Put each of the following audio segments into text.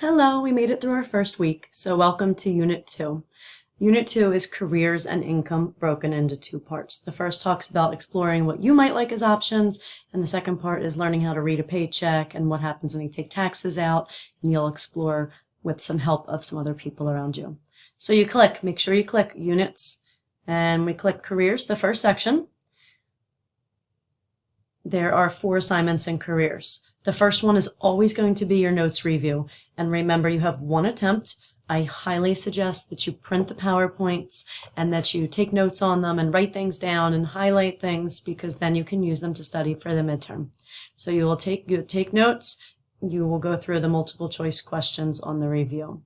Hello, we made it through our first week, so welcome to Unit 2. Unit 2 is careers and income broken into two parts. The first talks about exploring what you might like as options, and the second part is learning how to read a paycheck and what happens when you take taxes out, and you'll explore with some help of some other people around you. So make sure you click Units, and we click Careers, the first section. There are 4 assignments in careers. The first one is always going to be your notes review. And remember, you have 1 attempt. I highly suggest that you print the PowerPoints and that you take notes on them and write things down and highlight things, because then you can use them to study for the midterm. So you take notes. You will go through the multiple choice questions on the review.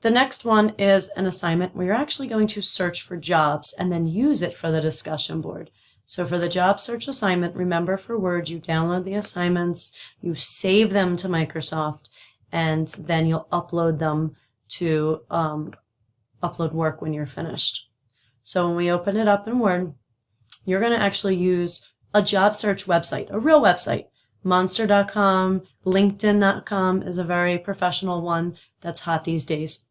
The next one is an assignment where you're actually going to search for jobs and then use it for the discussion board. So for the job search assignment, remember, for Word, you download the assignments, you save them to Microsoft, and then you'll upload them to Upload Work when you're finished. So when we open it up in Word, you're going to actually use a job search website, a real website. Monster.com, LinkedIn.com is a very professional one that's hot these days.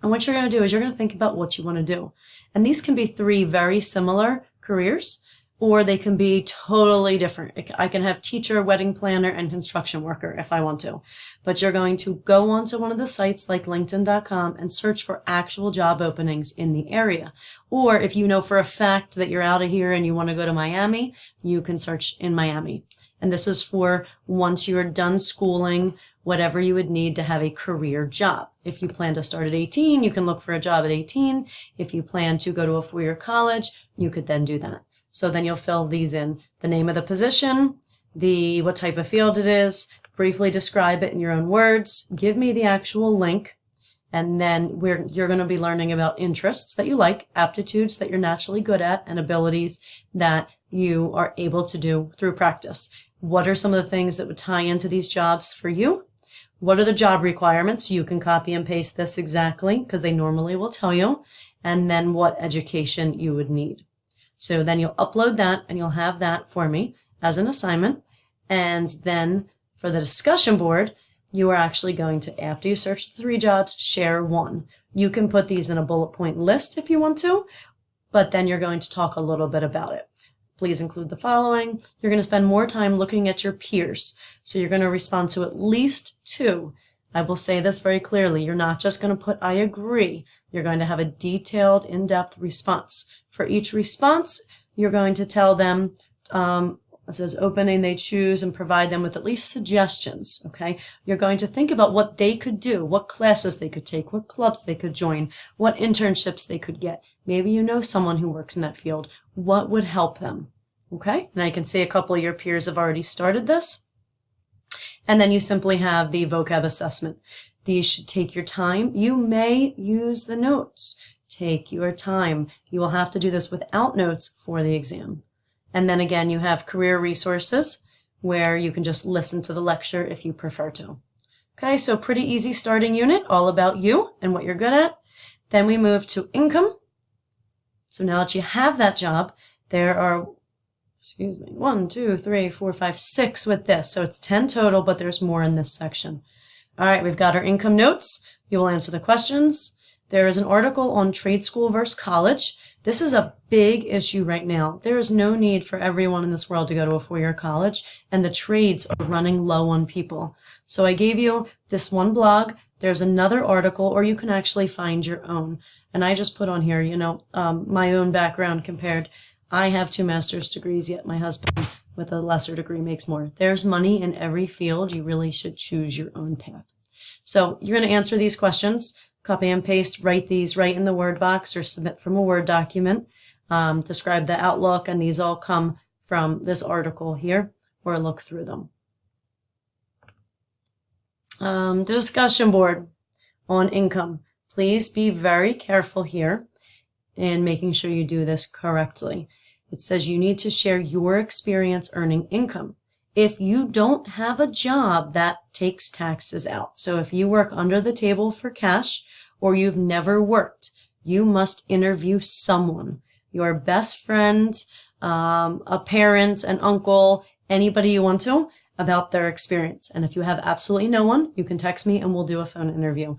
And what you're going to do is you're going to think about what you want to do. And these can be 3 very similar careers, or they can be totally different. I can have teacher, wedding planner, and construction worker if I want to. But you're going to go onto one of the sites like LinkedIn.com and search for actual job openings in the area. Or if you know for a fact that you're out of here and you want to go to Miami, you can search in Miami. And this is for once you're done schooling, whatever you would need to have a career job. If you plan to start at 18, you can look for a job at 18. If you plan to go to a 4-year college, you could then do that. So then you'll fill these in: the name of the position, what type of field it is, briefly describe it in your own words, give me the actual link, and then you're going to be learning about interests that you like, aptitudes that you're naturally good at, and abilities that you are able to do through practice. What are some of the things that would tie into these jobs for you? What are the job requirements? You can copy and paste this exactly, because they normally will tell you. And then what education you would need. So then you'll upload that, and you'll have that for me as an assignment. And then for the discussion board, you are actually going to, after you search the 3 jobs, share 1. You can put these in a bullet point list if you want to, but then you're going to talk a little bit about it. Please include the following. You're going to spend more time looking at your peers. So you're going to respond to at least 2. I will say this very clearly. You're not just going to put "I agree." You're going to have a detailed, in-depth response. For each response, you're going to tell them, it says opening, they choose, and provide them with at least suggestions, okay? You're going to think about what they could do, what classes they could take, what clubs they could join, what internships they could get. Maybe you know someone who works in that field. What would help them, okay? And I can see a couple of your peers have already started this. And then you simply have the vocab assessment. These should take your time. You may use the notes. Take your time. You will have to do this without notes for the exam. And then again, you have career resources where you can just listen to the lecture if you prefer to. Okay, so pretty easy starting unit, all about you and what you're good at. Then we move to income. So now that you have that job, there are 1, 2, 3, 4, 5, 6 with this. So it's 10 total, but there's more in this section. All right, we've got our income notes. You will answer the questions. There is an article on trade school versus college. This is a big issue right now. There is no need for everyone in this world to go to a 4-year college, and the trades are running low on people. So I gave you this one blog. There's another article, or you can actually find your own. And I just put on here, my own background compared. I have 2 master's degrees, yet my husband with a lesser degree makes more. There's money in every field. You really should choose your own path. So you're going to answer these questions. Copy and paste, write these right in the Word box or submit from a Word document. Describe the outlook, and these all come from this article here, or look through them. The discussion board on income. Please be very careful here in making sure you do this correctly. It says you need to share your experience earning income. If you don't have a job, that takes taxes out. So if you work under the table for cash, or you've never worked, you must interview someone. Your best friend, a parent, an uncle, anybody you want to, about their experience. And if you have absolutely no one, you can text me and we'll do a phone interview.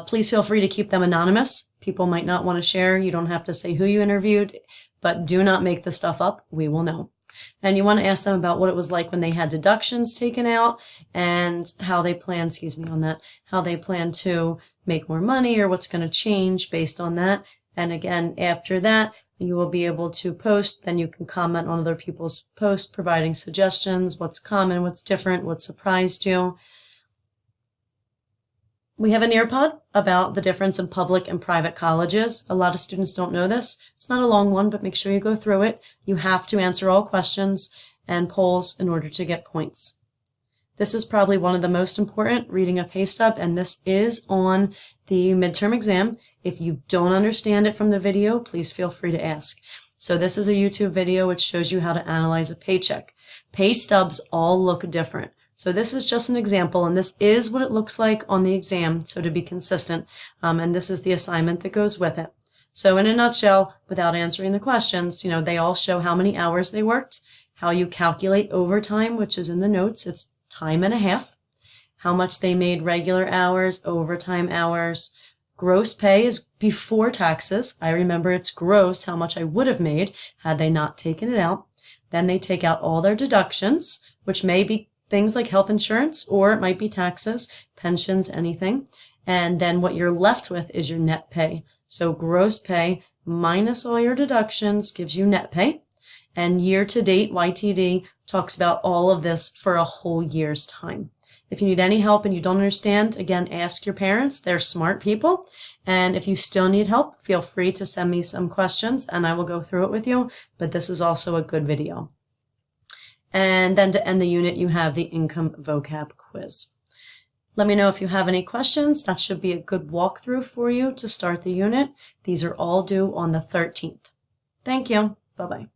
Please feel free to keep them anonymous. People might not want to share. You don't have to say who you interviewed, but do not make the stuff up. We will know. And you want to ask them about what it was like when they had deductions taken out and how they plan, how they plan to make more money or what's going to change based on that. And again, after that, you will be able to post. Then you can comment on other people's posts, providing suggestions, what's common, what's different, what surprised you. We have a Nearpod about the difference in public and private colleges. A lot of students don't know this. It's not a long one, but make sure you go through it. You have to answer all questions and polls in order to get points. This is probably one of the most important, reading a pay stub, and this is on the midterm exam. If you don't understand it from the video, please feel free to ask. So this is a YouTube video which shows you how to analyze a paycheck. Pay stubs all look different. So this is just an example, and this is what it looks like on the exam, so to be consistent, and this is the assignment that goes with it. So in a nutshell, without answering the questions, they all show how many hours they worked, how you calculate overtime, which is in the notes, it's time and a half, how much they made regular hours, overtime hours. Gross pay is before taxes. I remember it's gross how much I would have made had they not taken it out. Then they take out all their deductions, which may be things like health insurance, or it might be taxes, pensions, anything. And then what you're left with is your net pay. So gross pay minus all your deductions gives you net pay. And year to date, YTD, talks about all of this for a whole year's time. If you need any help and you don't understand, again, ask your parents. They're smart people. And if you still need help, feel free to send me some questions and I will go through it with you. But this is also a good video. And then to end the unit, you have the income vocab quiz. Let me know if you have any questions. That should be a good walkthrough for you to start the unit. These are all due on the 13th. Thank you. Bye-bye.